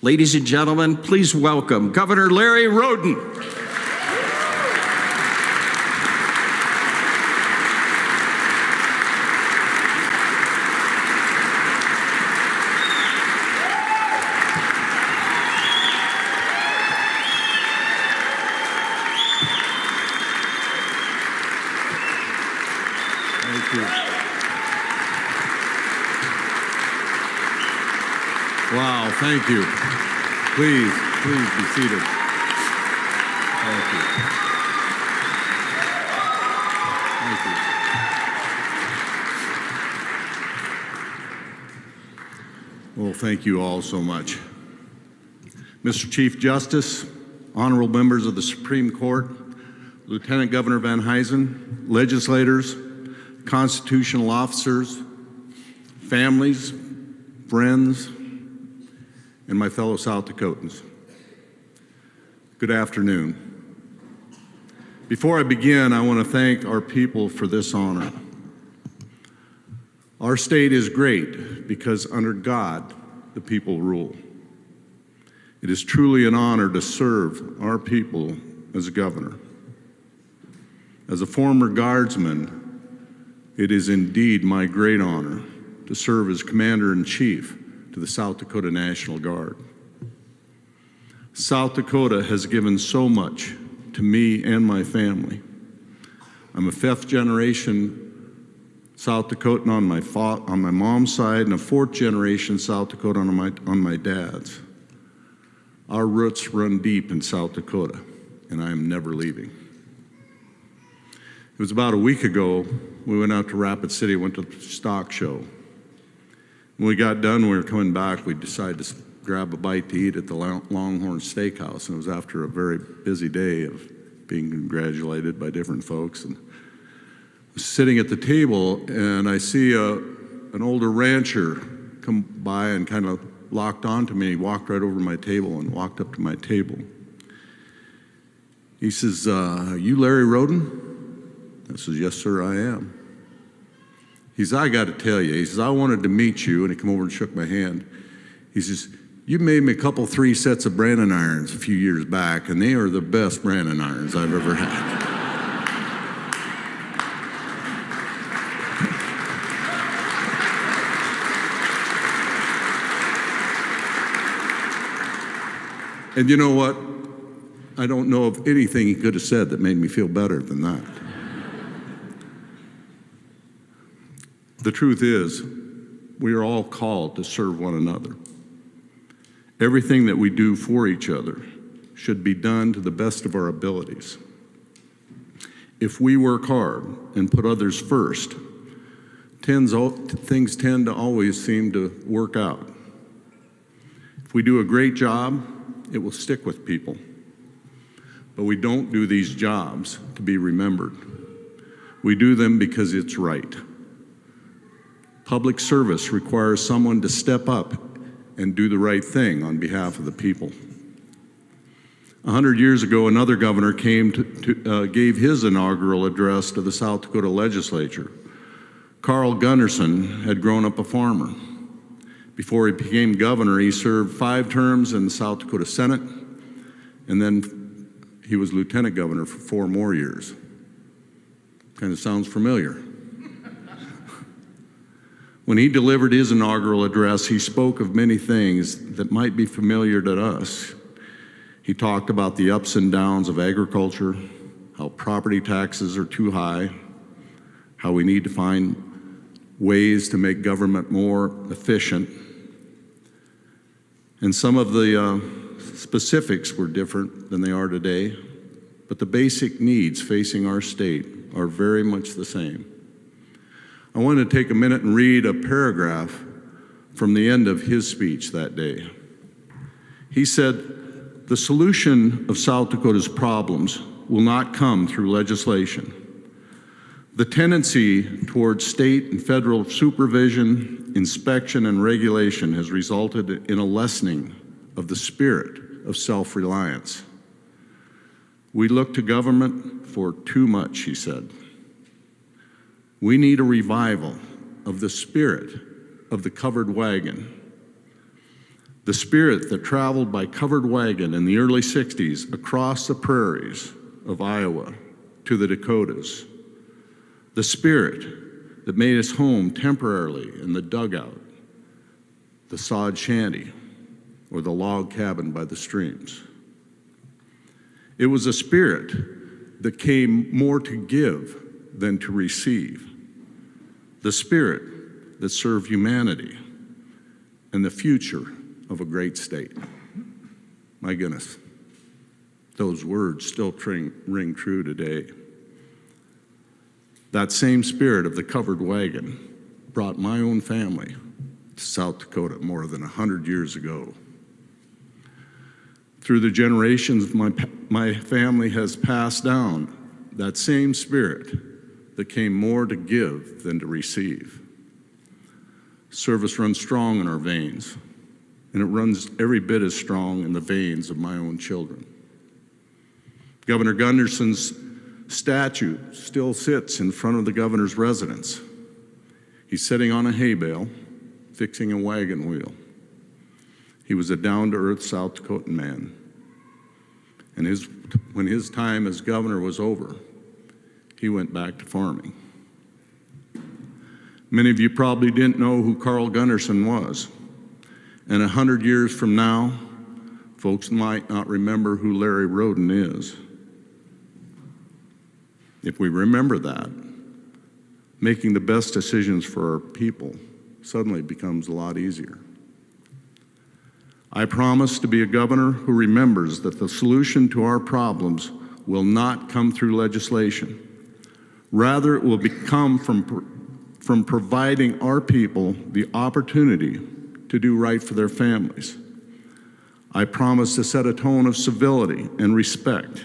Ladies and gentlemen, please welcome Governor Larry Rhoden. Thank you. Wow, thank you. Please be seated. Thank you. Thank you. Well, thank you all so much. Mr. Chief Justice, honorable members of the Supreme Court, Lieutenant Governor Van Huysen, legislators, constitutional officers, families, friends, and my fellow South Dakotans. Good afternoon. Before I begin, I want to thank our people for this honor. Our state is great because under God, the people rule. It is truly an honor to serve our people as governor. As a former guardsman, it is indeed my great honor to serve as Commander-in-Chief to the South Dakota National Guard. South Dakota has given so much to me and my family. I'm a fifth-generation South Dakotan on my mom's side and a fourth-generation South Dakotan on my dad's. Our roots run deep in South Dakota, and I am never leaving. It was about a week ago, we went out to Rapid City, went to the stock show. When we got done, we were coming back, we decided to grab a bite to eat at the Longhorn Steakhouse, and it was after a very busy day of being congratulated by different folks. And I was sitting at the table, and I see an older rancher come by and kind of locked onto me. He walked right over my table and walked up to my table. He says, "You Larry Rhoden?" I says, "Yes, sir, I am." He says, "I got to tell you," he says, "I wanted to meet you," and he came over and shook my hand. He says, "You made me three sets of branding irons a few years back, and they are the best branding irons I've ever had." And you know what? I don't know of anything he could have said that made me feel better than that. The truth is, we are all called to serve one another. Everything that we do for each other should be done to the best of our abilities. If we work hard and put others first, things tend to always seem to work out. If we do a great job, it will stick with people. But we don't do these jobs to be remembered. We do them because it's right. Public service requires someone to step up and do the right thing on behalf of the people. 100 years ago, another governor gave his inaugural address to the South Dakota legislature. Carl Gunnarsson had grown up a farmer. Before he became governor, he served 5 terms in the South Dakota Senate, and then he was lieutenant governor for 4 more years. Kind of sounds familiar. When he delivered his inaugural address, he spoke of many things that might be familiar to us. He talked about the ups and downs of agriculture, how property taxes are too high, how we need to find ways to make government more efficient. And some of the specifics were different than they are today, but the basic needs facing our state are very much the same. I wanted to take a minute and read a paragraph from the end of his speech that day. He said, "The solution of South Dakota's problems will not come through legislation. The tendency towards state and federal supervision, inspection, and regulation has resulted in a lessening of the spirit of self-reliance. We look to government for too much," he said. "We need a revival of the spirit of the covered wagon. The spirit that traveled by covered wagon in the early 60s across the prairies of Iowa to the Dakotas. The spirit that made his home temporarily in the dugout, the sod shanty, or the log cabin by the streams. It was a spirit that came more to give than to receive. The spirit that served humanity and the future of a great state. My goodness, those words still ring true today. That same spirit of the covered wagon brought my own family to South Dakota more than 100 years ago. Through the generations, my family has passed down that same spirit that came more to give than to receive. Service runs strong in our veins, and it runs every bit as strong in the veins of my own children. Governor Gunderson's statue still sits in front of the governor's residence. He's sitting on a hay bale, fixing a wagon wheel. He was a down-to-earth South Dakotan man. And when his time as governor was over, he went back to farming. Many of you probably didn't know who Carl Gunderson was. And 100 years from now, folks might not remember who Larry Rhoden is. If we remember that, making the best decisions for our people suddenly becomes a lot easier. I promise to be a governor who remembers that the solution to our problems will not come through legislation. Rather, it will come from providing our people the opportunity to do right for their families. I promise to set a tone of civility and respect,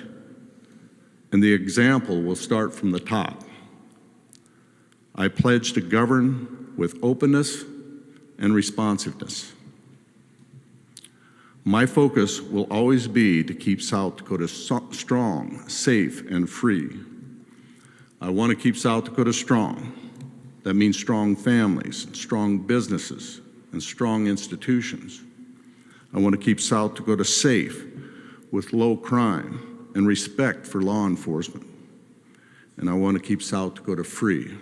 and the example will start from the top. I pledge to govern with openness and responsiveness. My focus will always be to keep South Dakota strong, safe, and free. I want to keep South Dakota strong. That means strong families, strong businesses, and strong institutions. I want to keep South Dakota safe with low crime and respect for law enforcement. And I want to keep South Dakota free.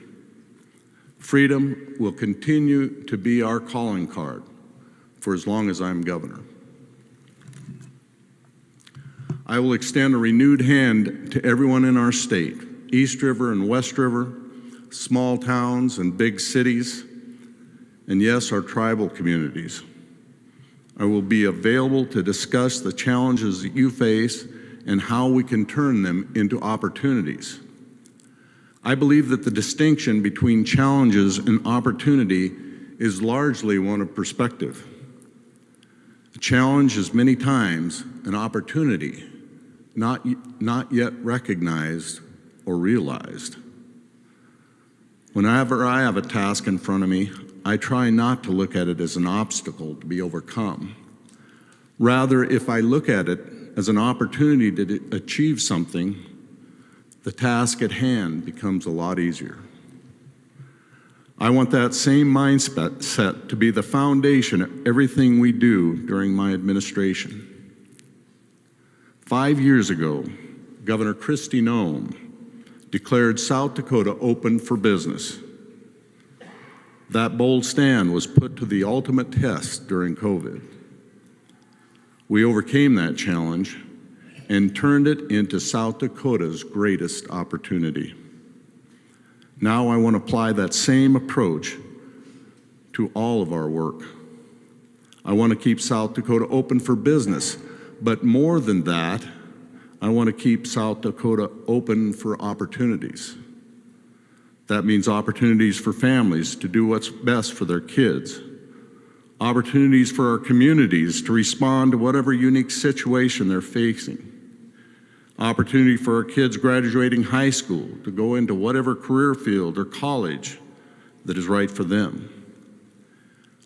Freedom will continue to be our calling card for as long as I'm governor. I will extend a renewed hand to everyone in our state, East River and West River, small towns and big cities, and yes, our tribal communities. I will be available to discuss the challenges that you face and how we can turn them into opportunities. I believe that the distinction between challenges and opportunity is largely one of perspective. A challenge is many times an opportunity, not yet recognized or realized. Whenever I have a task in front of me, I try not to look at it as an obstacle to be overcome. Rather, if I look at it as an opportunity to achieve something, the task at hand becomes a lot easier. I want that same mindset to be the foundation of everything we do during my administration. 5 years ago, Governor Kristi Noem declared South Dakota open for business. That bold stand was put to the ultimate test during COVID. We overcame that challenge and turned it into South Dakota's greatest opportunity. Now I want to apply that same approach to all of our work. I want to keep South Dakota open for business, but more than that, I want to keep South Dakota open for opportunities. That means opportunities for families to do what's best for their kids, opportunities for our communities to respond to whatever unique situation they're facing, opportunity for our kids graduating high school to go into whatever career field or college that is right for them,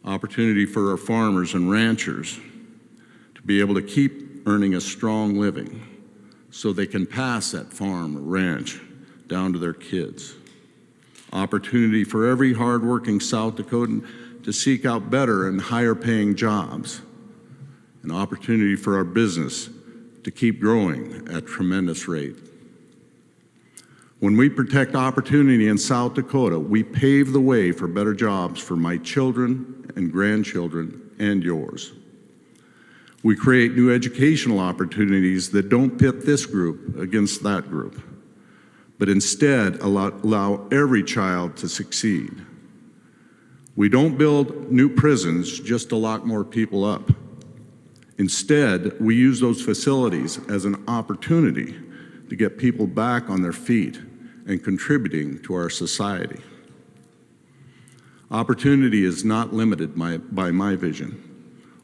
opportunity for our farmers and ranchers to be able to keep earning a strong living so they can pass that farm or ranch down to their kids. Opportunity for every hardworking South Dakotan to seek out better and higher paying jobs an opportunity for our business to keep growing at a tremendous rate. When we protect opportunity in South Dakota, we pave the way for better jobs for my children and grandchildren and yours. We create new educational opportunities that don't pit this group against that group, but instead allow every child to succeed. We don't build new prisons just to lock more people up. Instead, we use those facilities as an opportunity to get people back on their feet and contributing to our society. Opportunity is not limited by my vision,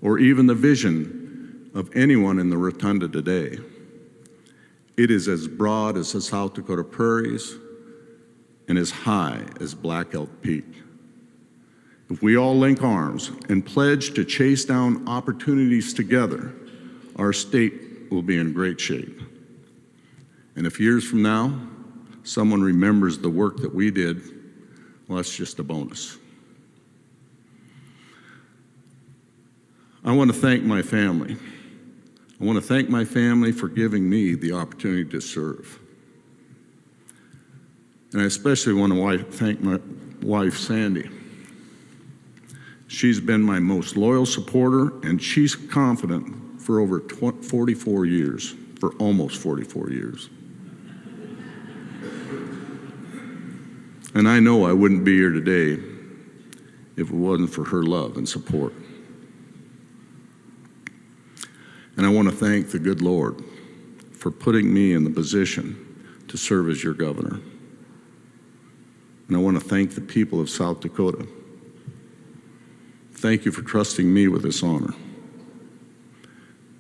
or even the vision of anyone in the rotunda today. It is as broad as the South Dakota prairies and as high as Black Elk Peak. If we all link arms and pledge to chase down opportunities together, our state will be in great shape. And if years from now, someone remembers the work that we did, well, that's just a bonus. I want to thank my family. I want to thank my family for giving me the opportunity to serve. And I especially want to thank my wife, Sandy. She's been my most loyal supporter, and she's confident for over 44 years, for almost 44 years. And I know I wouldn't be here today if it wasn't for her love and support. And I want to thank the good Lord for putting me in the position to serve as your governor. And I want to thank the people of South Dakota. Thank you for trusting me with this honor.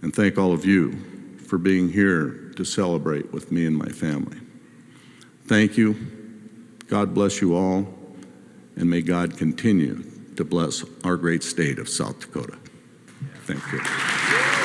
And thank all of you for being here to celebrate with me and my family. Thank you. God bless you all, and may God continue to bless our great state of South Dakota. Thank you.